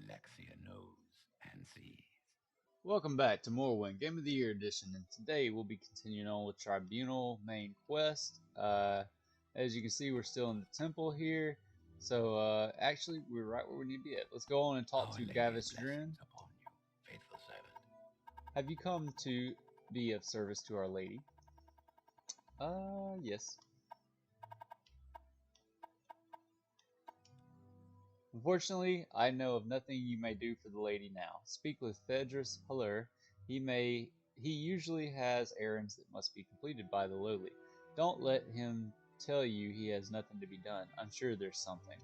Alexia knows and sees. Welcome back to Morrowind Game of the Year edition, and today we'll be continuing on with Tribunal main quest. As you can see, we're still in the temple here, so actually we're right where we need to be at. Let's go on and talk to Lady's Gavesdrin. upon you, faithful servant. Have you come to be of service to Our Lady? Yes. Unfortunately, I know of nothing you may do for the lady now. Speak with Phaedrus Haller. He usually has errands that must be completed by the lowly. Don't let him tell you he has nothing to be done. I'm sure there's something.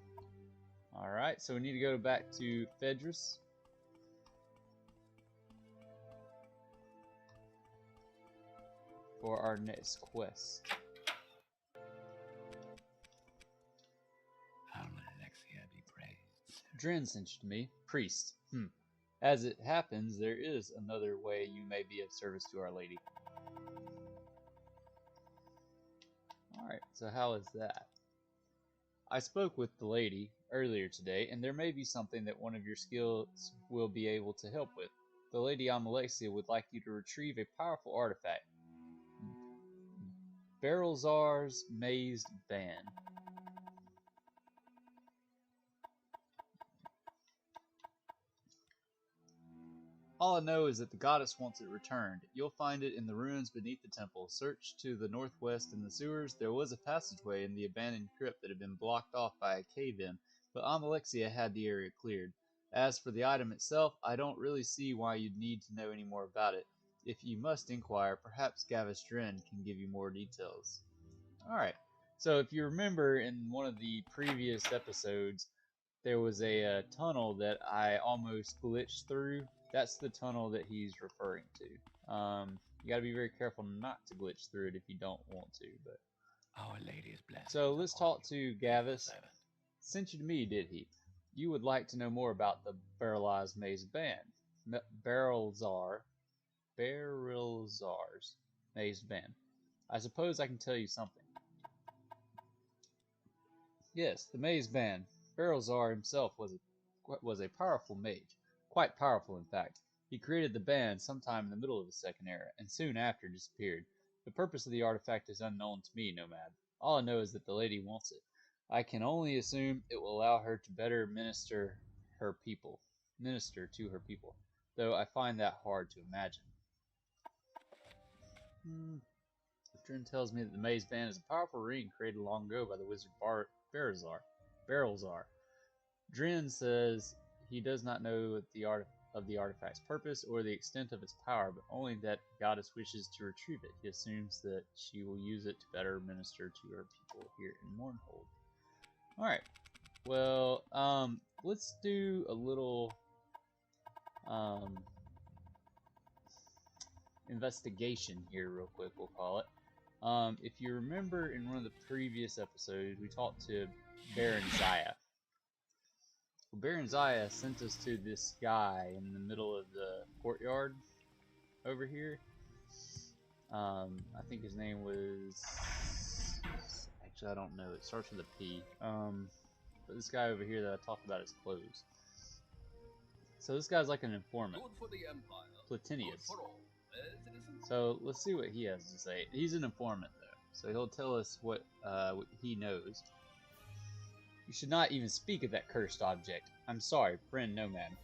Alright, so we need to go back to Phaedrus. For our next quest. How will Alexia be praised? Drin sent you to me. Priest. As it happens, there is another way you may be of service to Our Lady. Alright, so how is that? I spoke with the lady earlier today, and there may be something that one of your skills will be able to help with. The Lady Alexia would like you to retrieve a powerful artifact. Barilzar's Maze Band. All I know is that the goddess wants it returned. You'll find it in the ruins beneath the temple. Search to the northwest in the sewers. There was a passageway in the abandoned crypt that had been blocked off by a cave-in, but Alexia had the area cleared. As for the item itself, I don't really see why you'd need to know any more about it. If you must inquire, perhaps Gavesdrin can give you more details. Alright, so if you remember in one of the previous episodes, there was a tunnel that I almost glitched through. That's the tunnel that he's referring to. You gotta be very careful not to glitch through it if you don't want to. But Our Lady is blessed. So let's talk to Gavis. Sent you to me, did he? You would like to know more about the Barilzar's Maze Band. Barilzar's Maze Band. I suppose I can tell you something. Yes, the Maze Band. Barilzar himself was a powerful mage. Quite powerful, in fact. He created the band sometime in the middle of the Second Era, and soon after disappeared. The purpose of the artifact is unknown to me, Nomad. All I know is that the lady wants it. I can only assume it will allow her to better minister to her people, though I find that hard to imagine. Drin tells me that the Maze Band is a powerful ring created long ago by the wizard Barilzar. Drin says he does not know the artifact's purpose or the extent of its power, but only that the goddess wishes to retrieve it. He assumes that she will use it to better minister to her people here in Mournhold. Alright, well, let's do a little investigation here real quick, we'll call it. If you remember in one of the previous episodes, we talked to Barilzar. Barilzar sent us to this guy in the middle of the courtyard over here. I think his name was... Actually, I don't know. It starts with a P. But this guy over here that I talked about is closed. So this guy's like an informant. Good for the Empire. Platinius. Good for all. Citizens. So let's see what he has to say. He's an informant though, so he'll tell us what he knows. You should not even speak of that cursed object. I'm sorry, friend Nomad.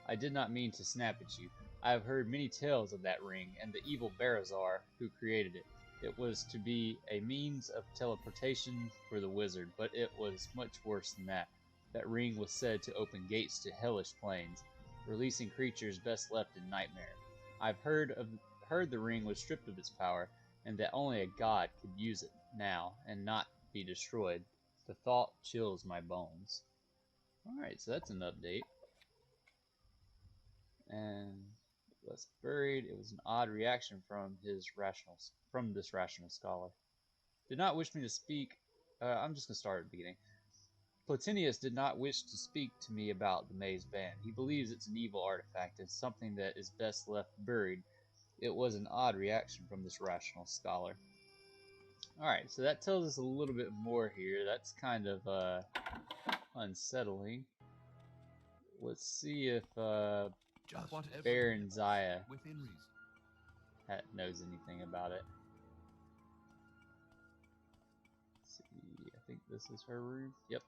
I did not mean to snap at you. I have heard many tales of that ring and the evil Barilzar who created it. It was to be a means of teleportation for the wizard, but it was much worse than that. That ring was said to open gates to hellish plains, releasing creatures best left in nightmare. I've heard the ring was stripped of its power, and that only a god could use it now and not be destroyed. The thought chills my bones. Alright, so that's an update. And was buried. It was an odd reaction from this rational scholar. Did not wish me to speak. I'm just gonna start at the beginning. Platinius did not wish to speak to me about the Maze Band. He believes it's an evil artifact and something that is best left buried. It was an odd reaction from this rational scholar. Alright, so that tells us a little bit more here. That's kind of unsettling. let's see if Just Whatever Baron Zaya within reason. knows anything about it. Let's see, I think this is her roof. Yep.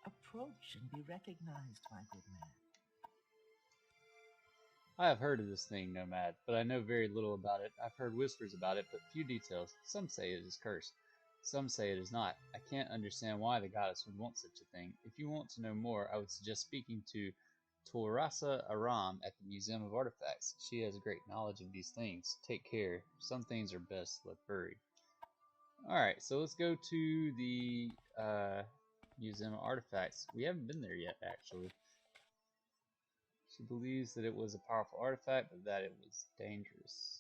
Approach and be recognized, my good man. I have heard of this thing, Nomad, but I know very little about it. I've heard whispers about it, but few details. Some say it is cursed. Some say it is not. I can't understand why the goddess would want such a thing. If you want to know more, I would suggest speaking to Torasa Aram at the Museum of Artifacts. She has great knowledge of these things. Take care. Some things are best left buried. Alright, so let's go to the Museum of Artifacts. We haven't been there yet, actually. She believes that it was a powerful artifact, but that it was dangerous.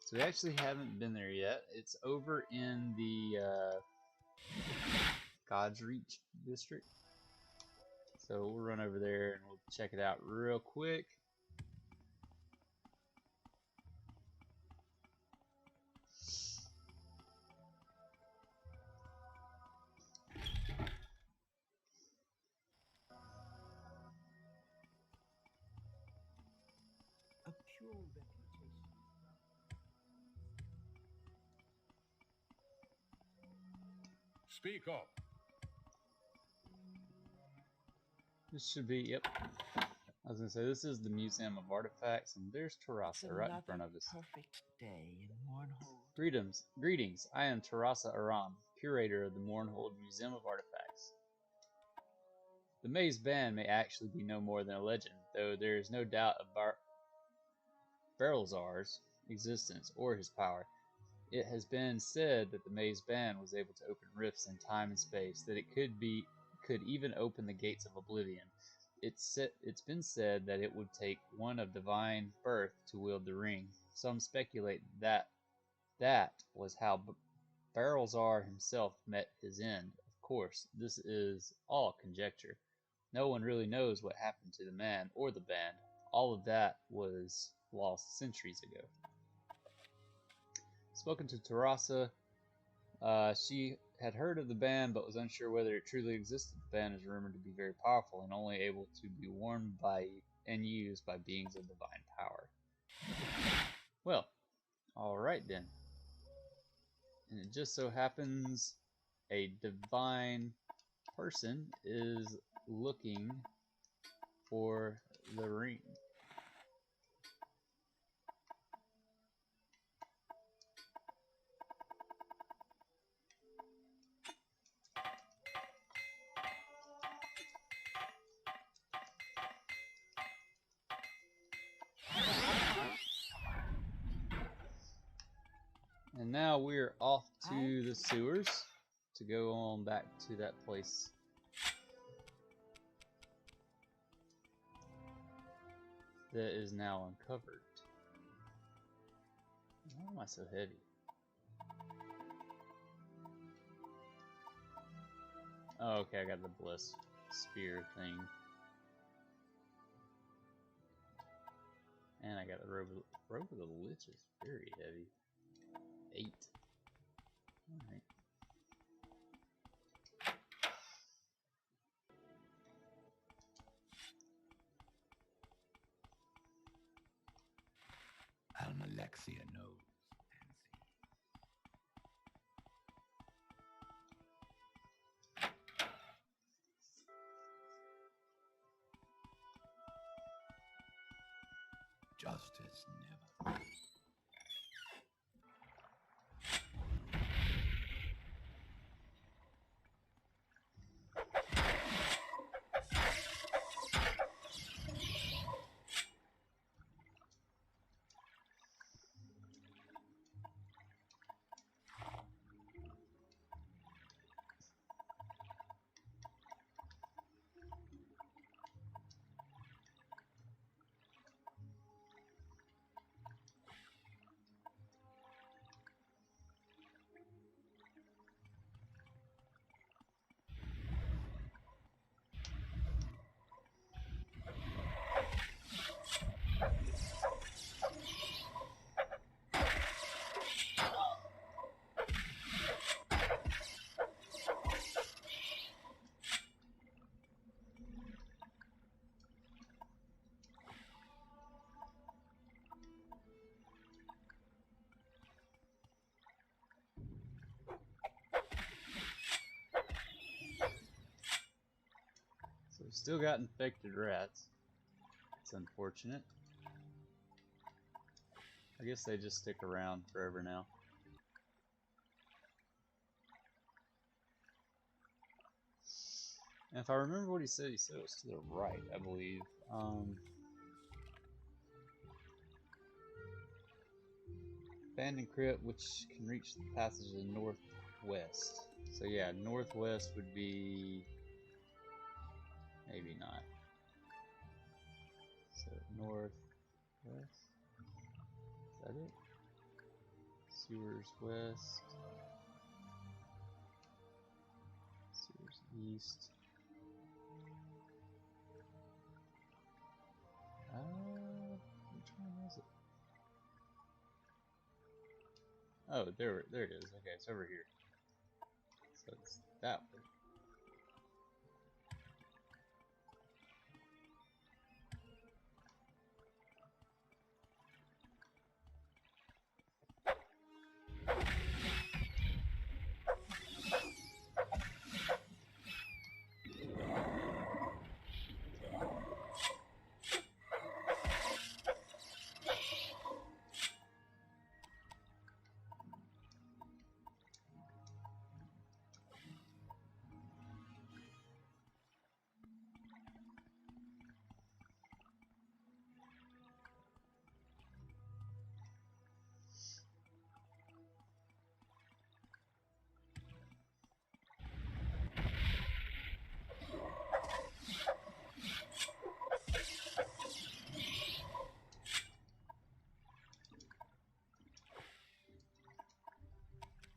So we actually haven't been there yet. It's over in the God's Reach district. So we'll run over there and we'll check it out real quick. A pure reputation. Speak up. This should be, yep. I was going to say, this is the Museum of Artifacts, and there's It's Tarasa right in front another of us. perfect day in Mournhold. Greetings. I am Tarasa Aram, curator of the Mournhold Museum of Artifacts. The Maze Band may actually be no more than a legend, though there is no doubt of Barilzar's existence or his power. It has been said that the Maze Band was able to open rifts in time and space, that it could even open the gates of oblivion. It's been said that it would take one of divine birth to wield the ring. Some speculate that was how Barilzar himself met his end. Of course, this is all conjecture. No one really knows what happened to the man or the band. All of that was lost centuries ago. Spoken to Tarasa, she had heard of the band but was unsure whether it truly existed. The band is rumored to be very powerful and only able to be worn by and used by beings of divine power. Well, alright then. And it just so happens a divine person is looking for the ring. And now we're off to the sewers to go on back to that place. That is now uncovered. Why am I so heavy? Oh, okay, I got the bliss spear thing. And I got the robe of the Lich is very heavy. 8. Alright. Almalexia knows and sees. Justice never. We still got infected rats. It's unfortunate. I guess they just stick around forever now. And if I remember what he said it was to the right, I believe. Abandoned crypt, which can reach the passage to the northwest. So yeah, northwest would be... maybe not. So northwest? Is that it? Sewers west. Sewers east. Which one was it? Oh, there it is. Okay, it's over here. So it's that way.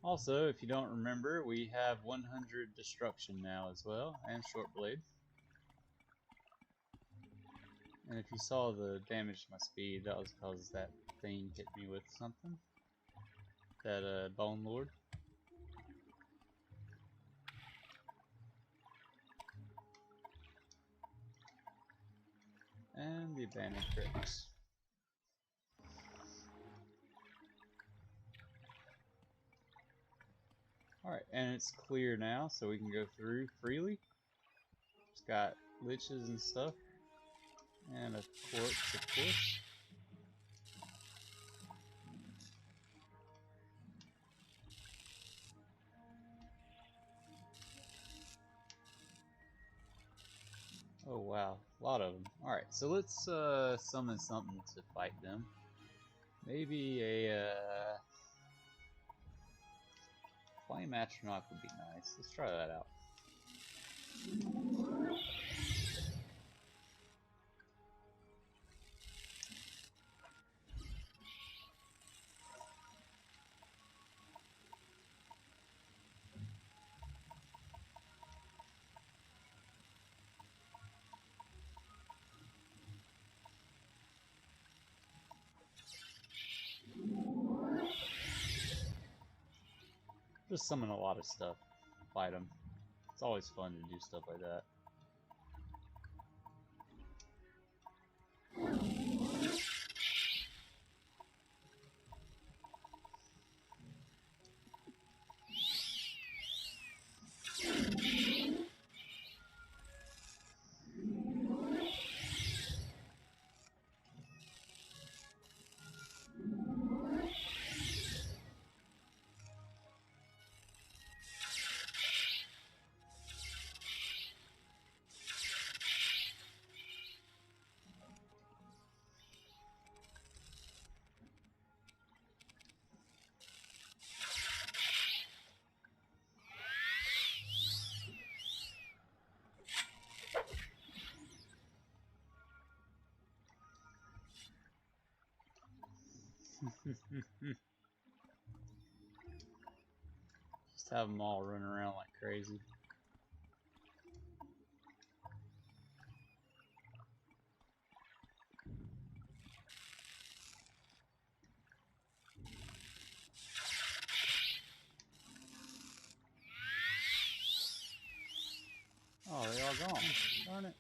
Also, if you don't remember, we have 100 destruction now as well, and short blade. And if you saw the damage to my speed, that was because that thing hit me with something. That Bone Lord. And the abandoned crypts. Alright, and it's clear now, so we can go through freely. It's got liches and stuff. And a corpse, of course. Oh wow, a lot of them. Alright, so let's summon something to fight them. Maybe a Flame Astronaut would be nice. Let's try that out. Just summon a lot of stuff. Fight them. It's always fun to do stuff like that. Just have them all running around like crazy. Oh, they all gone. Darn it.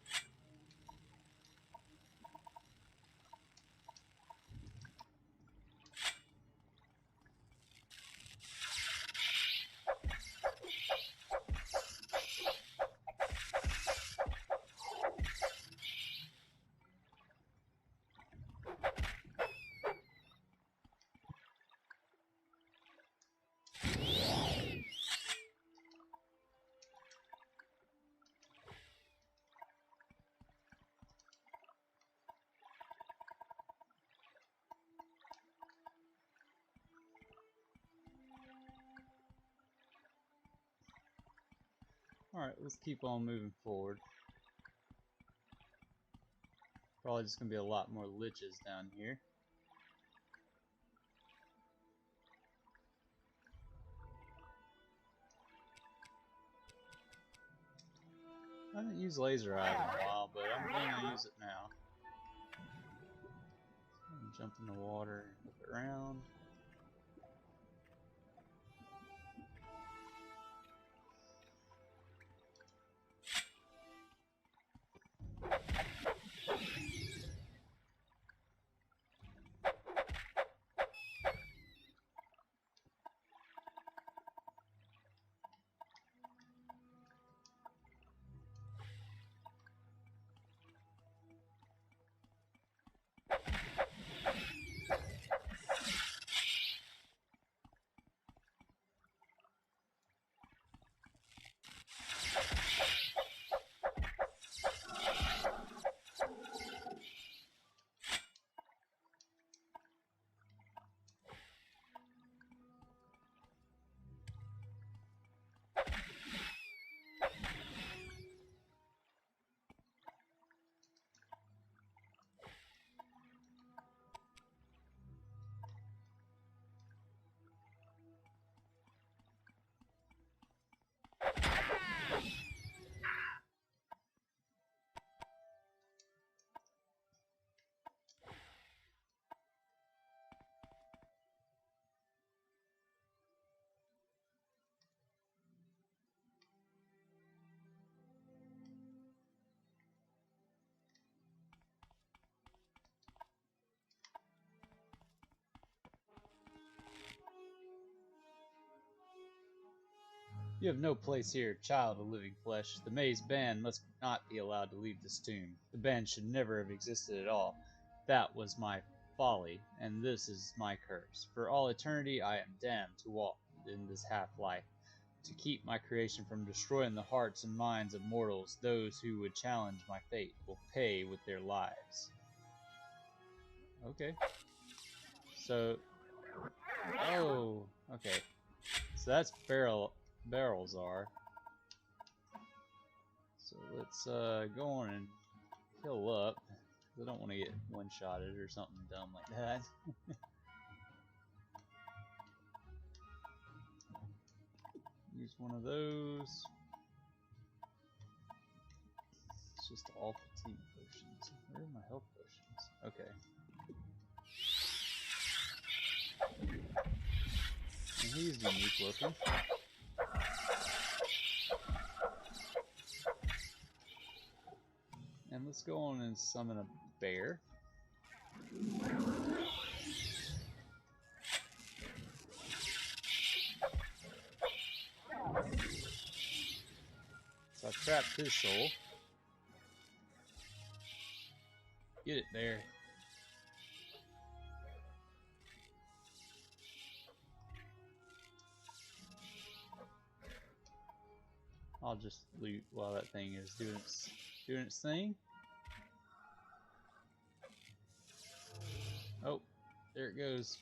Alright, let's keep on moving forward. Probably just gonna be a lot more liches down here. I haven't used laser eye in a while, but I'm gonna use it now. Jump in the water and look around. You have no place here, child of living flesh. The maze band must not be allowed to leave this tomb. The band should never have existed at all. That was my folly, and this is my curse. For all eternity I am damned to walk in this half-life. To keep my creation from destroying the hearts and minds of mortals, those who would challenge my fate will pay with their lives. Okay. So... Oh, okay. So that's Barilzar. So let's go on and heal up. I don't want to get one-shotted or something dumb like that. Use one of those. It's just all fatigue potions. Where are my health potions? Okay. And he's unique looking. And let's go on and summon a bear. So I trapped his soul. Get it, bear. I'll just loot while that thing is doing its thing. Oh, there it goes.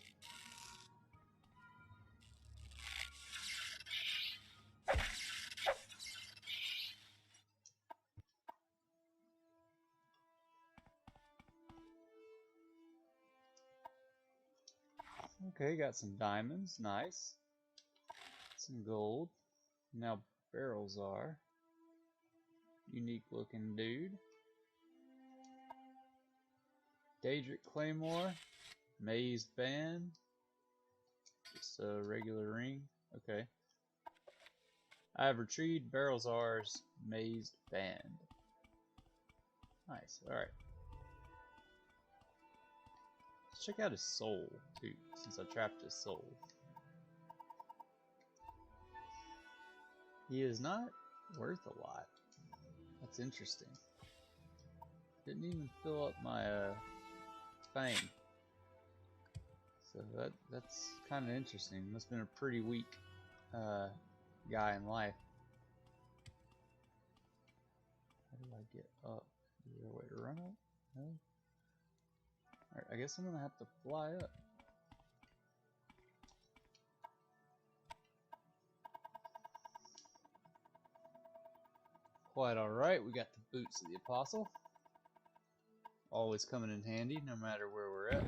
Okay, got some diamonds, nice. Some gold. Now Barilzar. Unique looking dude. Daedric Claymore. Maze Band. Just a regular ring. Okay. I have retrieved Barilzar's Maze Band. Nice, alright. Let's check out his soul, too, since I trapped his soul. He is not worth a lot. That's interesting. Didn't even fill up my thing. So that's kind of interesting. Must have been a pretty weak guy in life. How do I get up? Is there a way to run up? No? Alright, I guess I'm gonna have to fly up. quite alright. We got the boots of the apostle. Always coming in handy, no matter where we're at.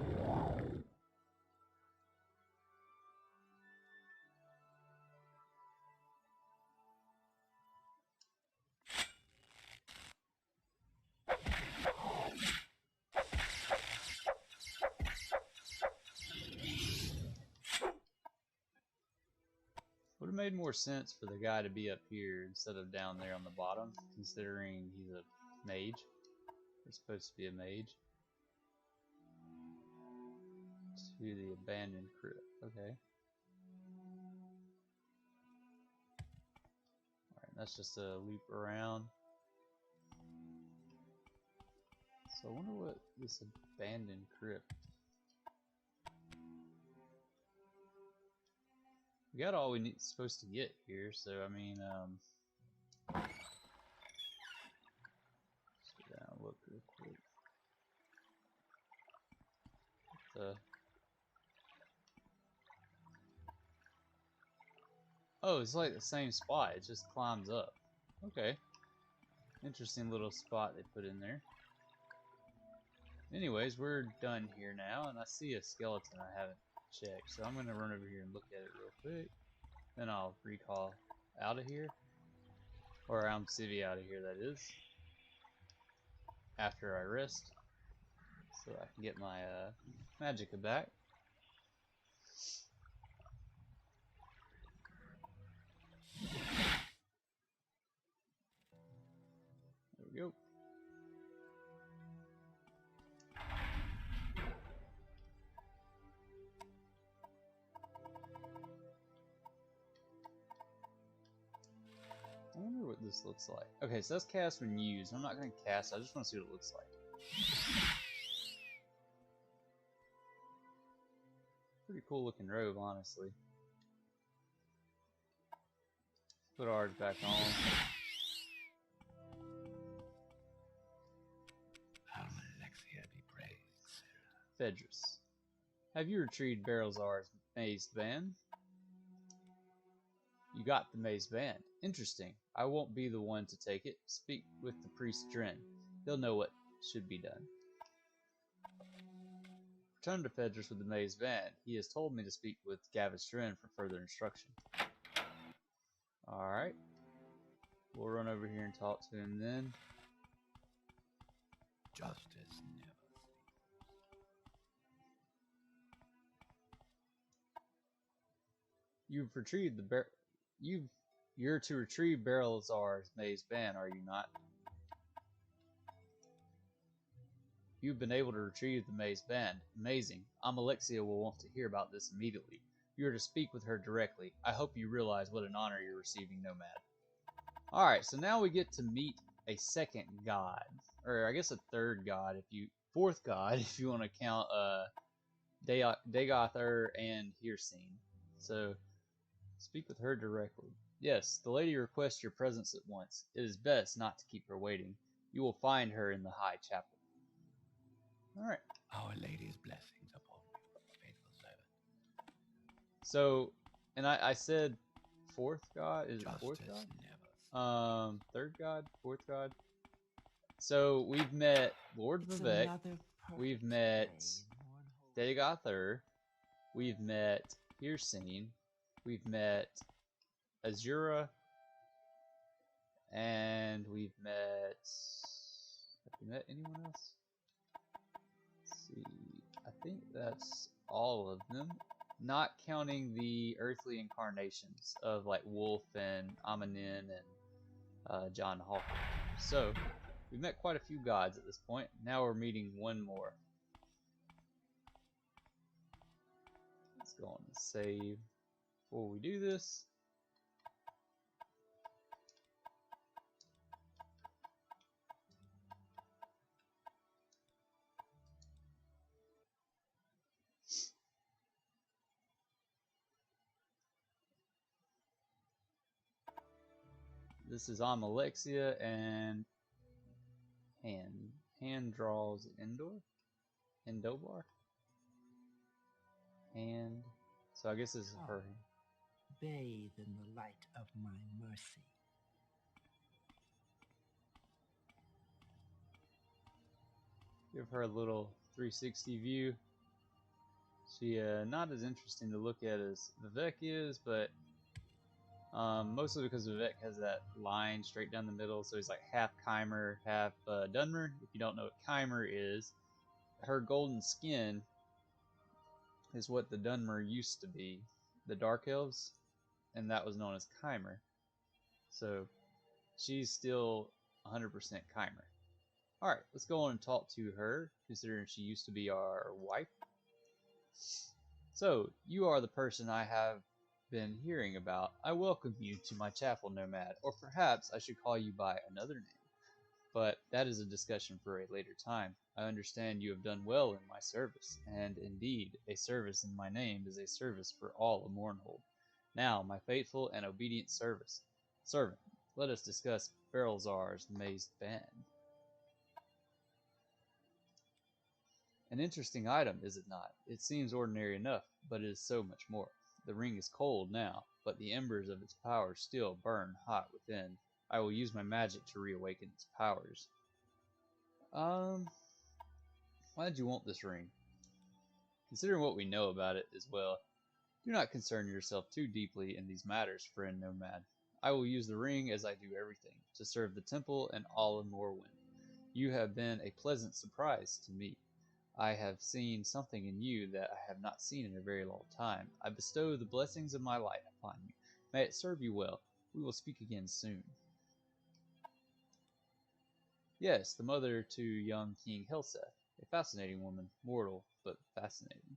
Would have made more sense for the guy to be up here instead of down there on the bottom, considering he's a mage. He's supposed to be a mage. To the abandoned crypt. Okay. Alright, that's just a loop around. So I wonder what this abandoned crypt. We got all we need supposed to get here, so I mean, let's go down and look real quick. Oh, it's like the same spot, it just climbs up. Okay. Interesting little spot they put in there. Anyways, we're done here now, and I see a skeleton I haven't checked, so I'm gonna run over here and look at it real quick. Then I'll recall out of here, or I'm civvy out of here, that is, after I rest, so I can get my magicka back. There we go. I wonder what this looks like. Okay, so that's cast when used. I'm not going to cast, I just want to see what it looks like. Pretty cool looking robe, honestly. Put ours back on. Alexia be praised. Phaedrus. Have you retrieved Barilzar's maze band? You got the maze band. Interesting. I won't be the one to take it. Speak with the priest Dren. He'll know what should be done. Return to Phaedrus with the maze band. He has told me to speak with Gavis Dren for further instruction. Alright. We'll run over here and talk to him then. Justice never sleeps. You've retrieved the You're to retrieve Barilzar's maze band, are you not? You've been able to retrieve the maze band. Amazing. Alexia will want to hear about this immediately. You are to speak with her directly. I hope you realize what an honor you're receiving, Nomad. Alright, so now we get to meet a second god. Or I guess a third god, fourth god, if you want to count Dagoth and Hirsine. So, speak with her directly. Yes, the lady requests your presence at once. It is best not to keep her waiting. You will find her in the High Chapel. Alright. Our Lady's blessings upon you, faithful servant. So, and I said fourth god? Is it Justice fourth god? never. Third god? Fourth god? So, we've met Lord Vivek. We've met Dagoth. We've met Hirsine. We've met Azura. And we've met... Have we met anyone else? Let's see. I think that's all of them. Not counting the earthly incarnations of like Wolf and Amanin and John Hawker. So, we've met quite a few gods at this point. Now we're meeting one more. Let's go on and save before we do this. This is Alexia and hand draws Endobar. And so I guess this is her. Bathe in the light of my mercy. Give her a little 360 view. She not as interesting to look at as Vivek is, but mostly because Vivek has that line straight down the middle, so he's like half Chimer, half Dunmer. If you don't know what Chimer is, her golden skin is what the Dunmer used to be, the Dark Elves, and that was known as Chimer. So she's still 100% Chimer. Alright, let's go on and talk to her, considering she used to be our wife. So, you are the person I have been hearing about. I welcome you to my chapel, Nomad, or perhaps I should call you by another name. But that is a discussion for a later time. I understand you have done well in my service, and indeed, a service in my name is a service for all of Mournhold. Now, my faithful and obedient servant, let us discuss Barilzar's mazed band. An interesting item, is it not? It seems ordinary enough, but it is so much more. The ring is cold now, but the embers of its power still burn hot within. I will use my magic to reawaken its powers. Why did you want this ring? Considering what we know about it as well, do not concern yourself too deeply in these matters, friend Nomad. I will use the ring as I do everything, to serve the temple and all of Morrowind. You have been a pleasant surprise to me. I have seen something in you that I have not seen in a very long time. I bestow the blessings of my light upon you. May it serve you well. We will speak again soon. Yes, the mother to young King Helseth. A fascinating woman. Mortal, but fascinating.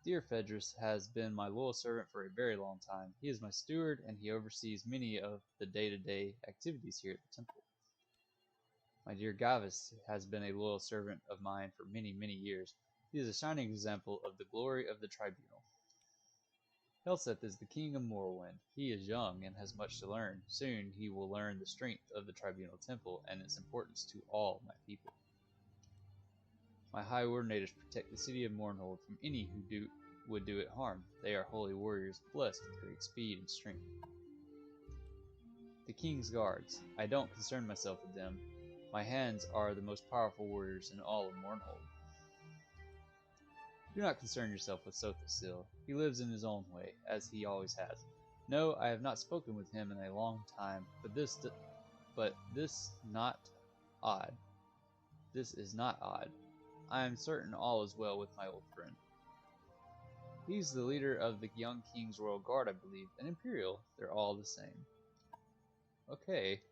Dear Phaedrus has been my loyal servant for a very long time. He is my steward, and he oversees many of the day-to-day activities here at the temple. My dear Gavis has been a loyal servant of mine for many, many years. He is a shining example of the glory of the Tribunal. Helseth is the king of Morrowind. He is young and has much to learn. Soon he will learn the strength of the Tribunal Temple and its importance to all my people. My high ordinators protect the city of Mournhold from any who would do it harm. They are holy warriors, blessed with great speed and strength. The king's guards. I don't concern myself with them. My hands are the most powerful warriors in all of Mournhold. Do not concern yourself with Sothasil. He lives in his own way, as he always has. No, I have not spoken with him in a long time, but this is not odd. This is not odd. I am certain all is well with my old friend. He's the leader of the young king's royal guard, I believe, an Imperial. They're all the same. Okay.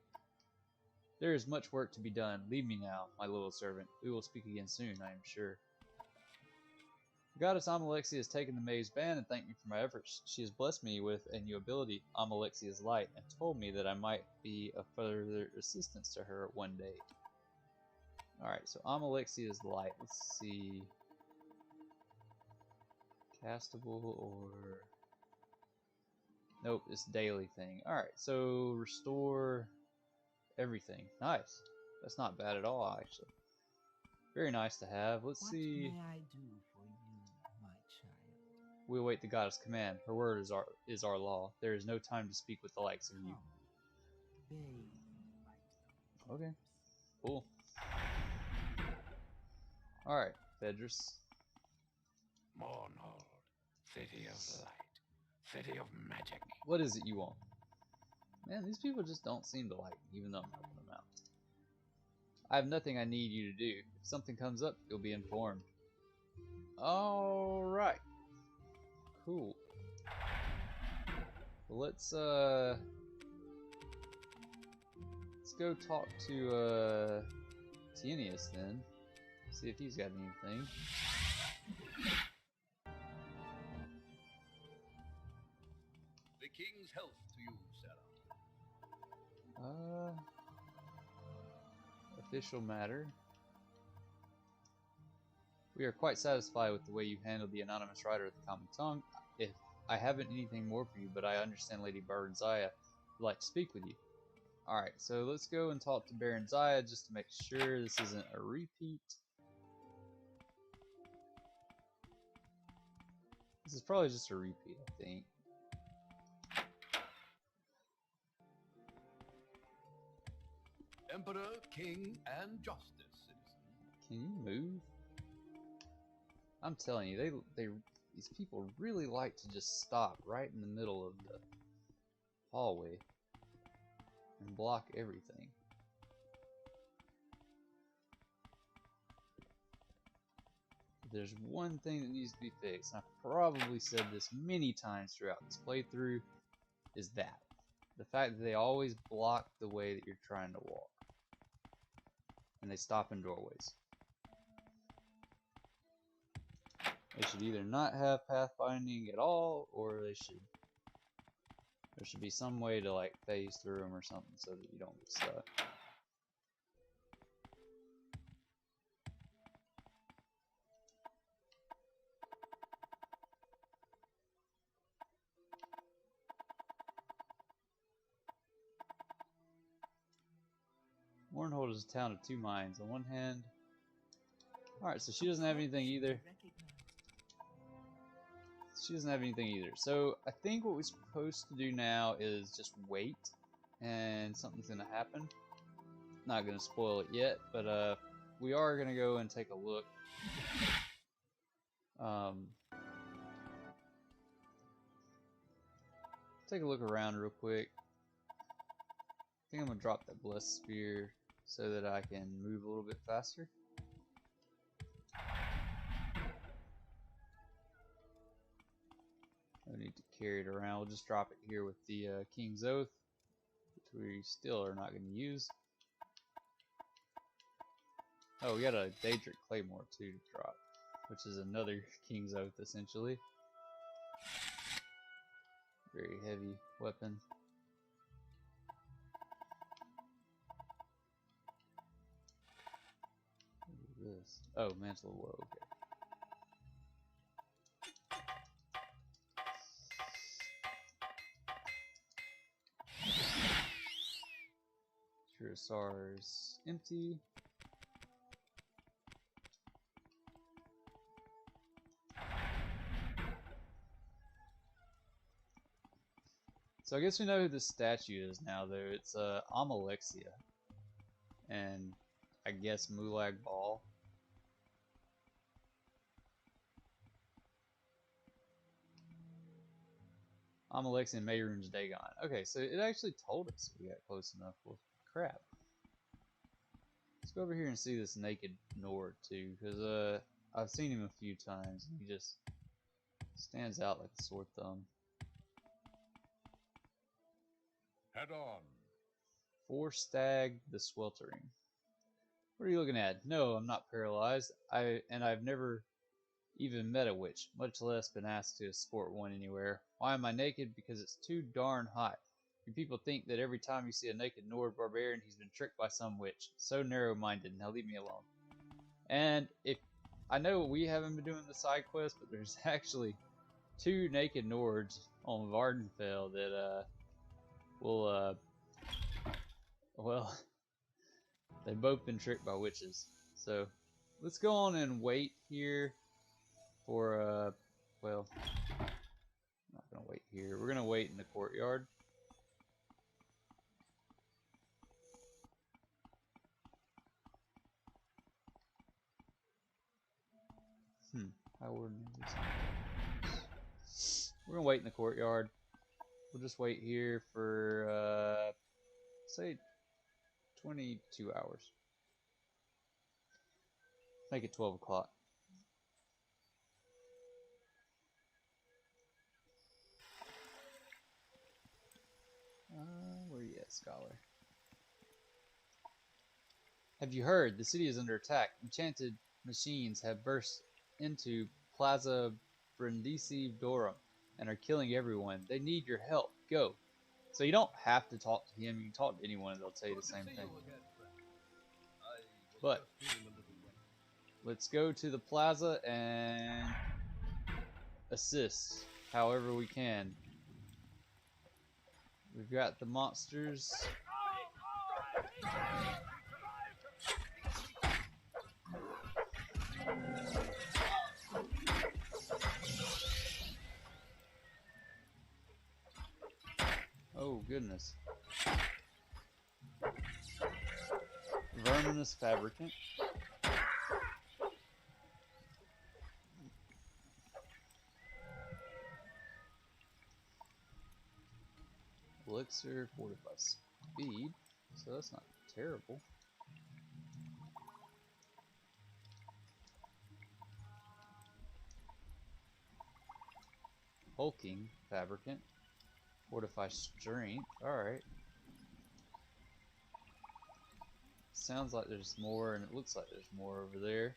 There is much work to be done. Leave me now, my loyal servant. We will speak again soon, I am sure. Goddess Amalexia has taken the maze band and thanked me for my efforts. She has blessed me with a new ability, Amalexia's Light, and told me that I might be of further assistance to her one day. Alright, so Amalexia's Light. Let's see. Castable or... Nope, it's daily thing. Alright, so restore everything. Nice. That's not bad at all, actually. Very nice to have. Let's see. What may I do for you, my child? We await the goddess' command. Her word is our law. There is no time to speak with the likes of you. Bathe my Okay. Cool. Alright, Phaedrus. Mournhold, city of light, city of magic. What is it you want? Man, these people just don't seem to like me, even though I'm helping them out. I have nothing I need you to do. If something comes up, you'll be informed. Alright. Cool. Well, let's go talk to Tienius then. See if he's got anything. The king's health to you, Sarah. Official matter. We are quite satisfied with the way you handled the anonymous writer of the common tongue. If I haven't anything more for you, but I understand Lady Barilzar would like to speak with you. Alright, so let's go and talk to Barilzar just to make sure this isn't a repeat. This is probably just a repeat, I think. Emperor, king, and justice, Can you move? I'm telling you, these people really like to just stop right in the middle of the hallway and block everything. There's one thing that needs to be fixed, and I've probably said this many times throughout this playthrough, is that. The fact that they always block the way that you're trying to walk. And they stop in doorways. They should either not have pathfinding at all, or there should be some way to like phase through them or something so that you don't get stuck. Warnhold is a town of two minds. On one hand, alright, so she doesn't have anything either. She doesn't have anything either. So I think what we're supposed to do now is just wait, and something's gonna happen. Not gonna spoil it yet, but we are gonna go and take a look. Take a look around real quick. I think I'm gonna drop that blessed spear so that I can move a little bit faster. No need to carry it around. We'll just drop it here with the King's Oath, which we still are not going to use. Oh, we got a Daedric Claymore too to drop, which is another King's Oath essentially. Very heavy weapon. What is this? Oh, Mantle of Woe, okay. Sar's empty. So I guess we know who this statue is now, though. It's Amalexia, and I guess Mulag Ball. Amalexia and Mehrunes Dagon. Okay, so it actually told us we got close enough. Well, crap. Let's go over here and see this naked Nord too, because I've seen him a few times and he just stands out like a sore thumb. Head on. Forstag the Sweltering. What are you looking at? No, I'm not paralyzed. I've never even met a witch, much less been asked to escort one anywhere. Why am I naked? Because it's too darn hot. You people think that every time you see a naked Nord barbarian, he's been tricked by some witch. So narrow-minded. Now leave me alone. And if I know we haven't been doing the side quest, but there's actually 2 naked Nords on Vardenfell that will well, they've both been tricked by witches. So let's go on and wait here for well, I'm not gonna wait here. We're gonna wait in the courtyard. We're gonna wait in the courtyard. We'll just wait here for say 22 hours. Make it 12 o'clock. Where are you at, Scholar? Have you heard? The city is under attack. Enchanted machines have burst into Plaza Brindisi Dorum and are killing everyone. They need your help. Go. So you don't have to talk to him. You can talk to anyone and they'll tell you the same thing. But let's go to the plaza and assist however we can. We've got the monsters. Oh goodness. Verminous Fabricant. elixir, fortify speed, so that's not terrible. Hulking, fabricant, fortify strength, alright. Sounds like there's more, and it looks like there's more over there.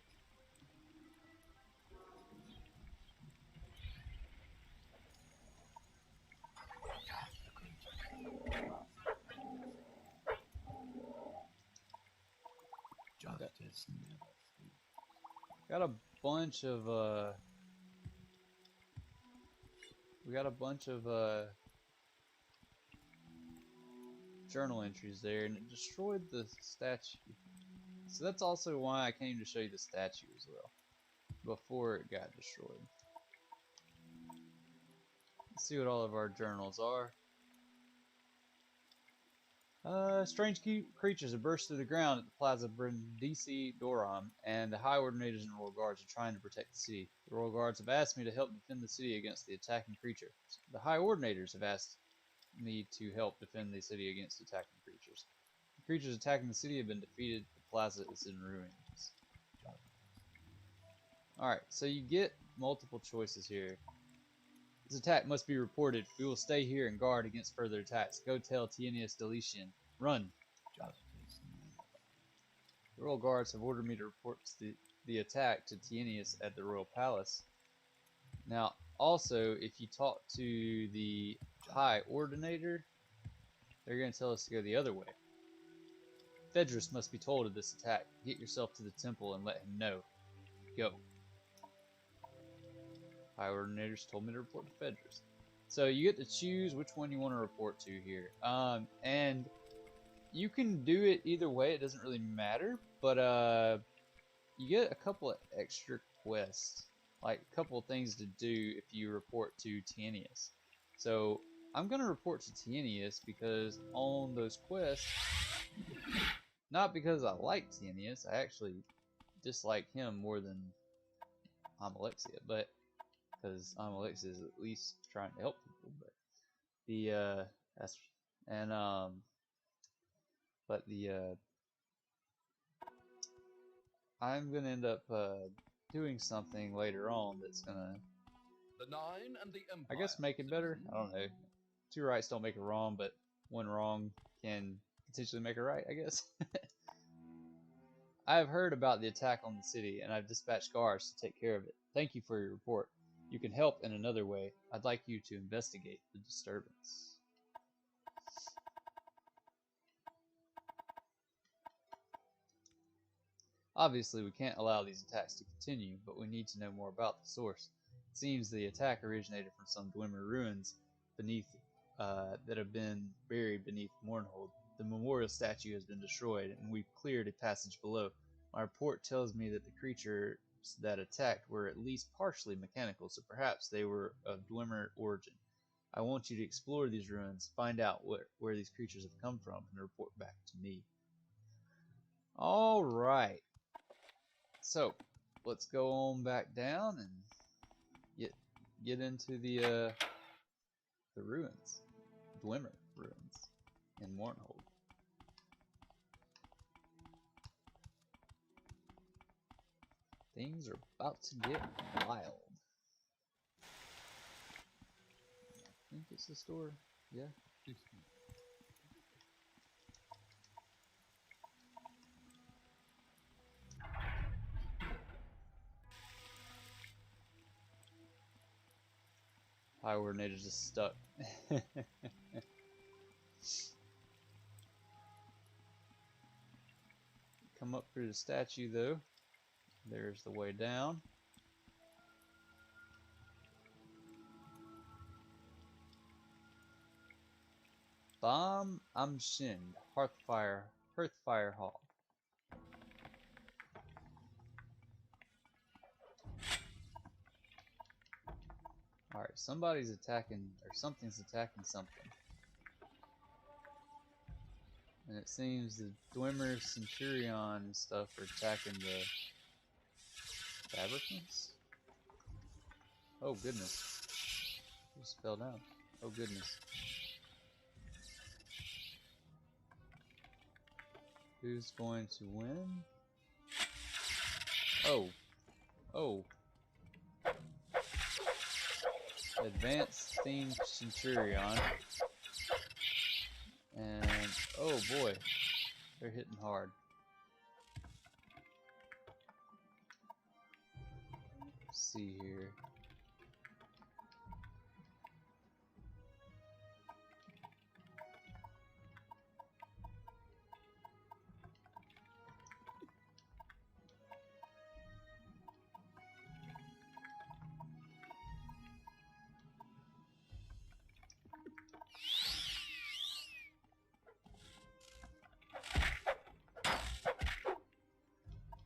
Justice never sleeps. Got a bunch of we got a bunch of journal entries there, and it destroyed the statue. So that's also why I came to show you the statue as well, before it got destroyed. Let's see what all of our journals are. Strange creatures have burst through the ground at the Plaza Brindisi Doram, and the High Ordinators and Royal Guards are trying to protect the city. The Royal Guards have asked me to help defend the city against the attacking creature. The High Ordinators have asked me to help defend the city against attacking creatures. The creatures attacking the city have been defeated. The plaza is in ruins. Alright, so you get multiple choices here. This attack must be reported. We will stay here and guard against further attacks. Go tell Tienius Deletian. Run. Justice never. The Royal Guards have ordered me to report the attack to Tienius at the Royal Palace. Now, also, if you talk to the High Ordinator, they're going to tell us to go the other way. Phaedrus must be told of this attack. Get yourself to the temple and let him know. Go. High Ordinators told me to report to Phaedrus. So you get to choose which one you want to report to here. And you can do it either way. It doesn't really matter. But you get a couple of extra quests. Like a couple of things to do if you report to Tienius. So I'm going to report to Tienius because on those quests, not because I like Tienius, I actually dislike him more than Amalexia, but because Amalexia is at least trying to help people, but the that's and but the I'm gonna end up doing something later on that's gonna, The Nine and the Empire. I guess, make it better. I don't know. Two rights don't make a wrong, but one wrong can potentially make a right, I guess. I have heard about the attack on the city, and I've dispatched guards to take care of it. Thank you for your report. You can help in another way. I'd like you to investigate the disturbance. Obviously, we can't allow these attacks to continue, but we need to know more about the source. It seems the attack originated from some Dwemer ruins beneath that have been buried beneath Mournhold. The memorial statue has been destroyed, and we've cleared a passage below. My report tells me that the creatures that attacked were at least partially mechanical, so perhaps they were of Dwemer origin. I want you to explore these ruins, find out where these creatures have come from, and report back to me. Alright. So, let's go on back down and get into the ruins. Dwemer ruins in Mournhold. Things are about to get wild. I think it's the store. Yeah. High Ordinator's just stuck. Come up through the statue though. There's the way down. Bamz-amschend, Hearthfire Hall. Alright, somebody's attacking, or something's attacking something. And it seems the Dwemer Centurion and stuff are attacking the fabricants? Oh goodness. Just fell down. Oh goodness. Who's going to win? Oh. Oh. Advanced themed Centurion. And oh boy, they're hitting hard. Let's see here.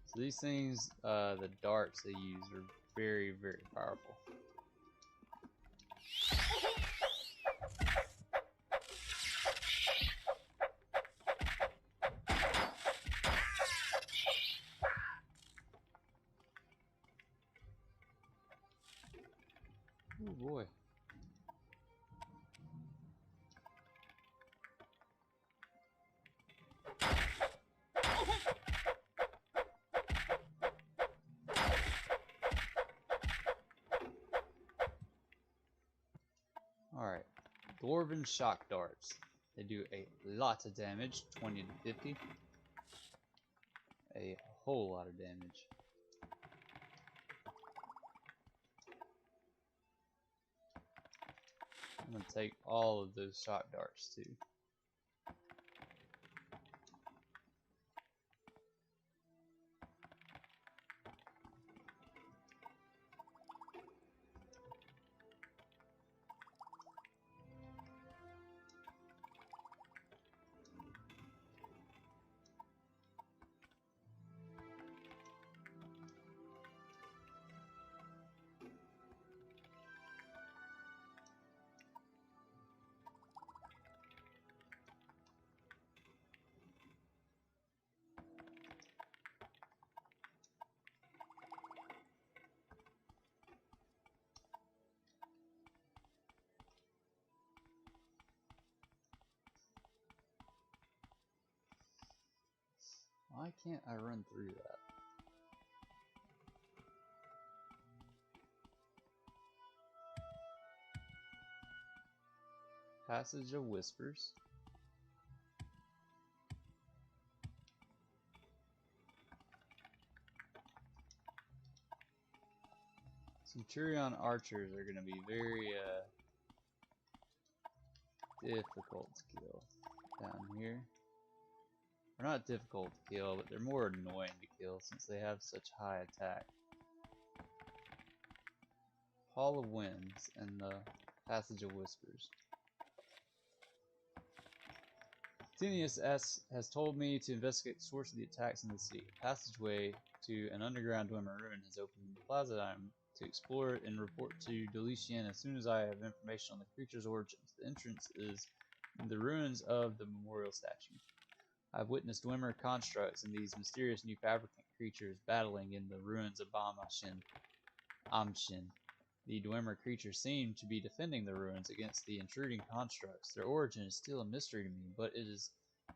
So these things, the darts they use are very, very powerful. Oh boy. Alright, Dwarven Shock Darts. They do a lot of damage, 20 to 50. A whole lot of damage. I'm going to take all of those shock darts too. Why can't I run through that? Passage of Whispers. Centurion archers are going to be very difficult to kill down here. They're not difficult to kill, but they're more annoying to kill since they have such high attack. Hall of Winds and the Passage of Whispers. Tinius S. has told me to investigate the source of the attacks in the city. A passageway to an underground Dwemer ruin has opened in the plaza. I'm to explore it and report to Delician as soon as I have information on the creature's origins. The entrance is in the ruins of the memorial statue. I've witnessed Dwemer constructs and these mysterious new fabricant creatures battling in the ruins of bamz-amschend. The Dwemer creatures seem to be defending the ruins against the intruding constructs. Their origin is still a mystery to me, but it is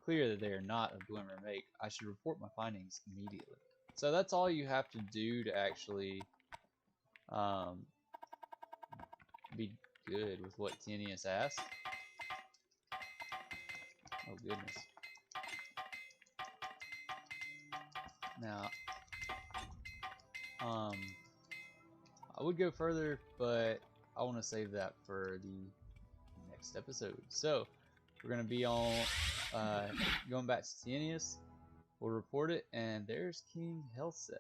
clear that they are not of Dwemer make. I should report my findings immediately. So that's all you have to do to actually be good with what Tinius asked. Oh goodness. Now, I would go further, but I want to save that for the next episode. So, we're going to be on, going back to Tinius. We'll report it, and there's King Helseth.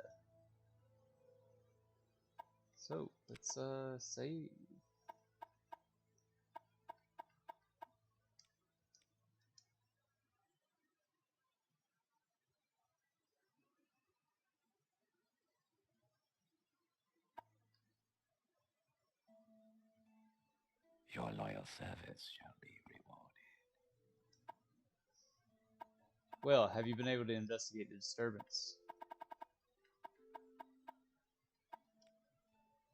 So, let's, save. Your loyal service shall be rewarded. Well, have you been able to investigate the disturbance?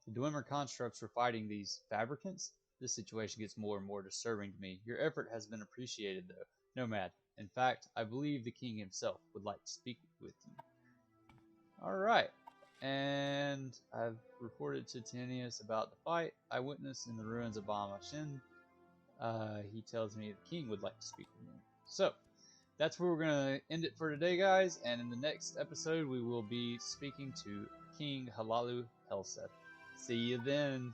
The Dwemer constructs were fighting these fabricants. This situation gets more and more disturbing to me. Your effort has been appreciated, though. Nomad, In fact, I believe the king himself would like to speak with you. Alright, and I've reported to Tinius about the fight I witnessed in the ruins of bamz-amschend. He tells me the king would like to speak with me. So, that's where we're going to end it for today, guys, and in the next episode we will be speaking to King Halalu Helseth. See you then!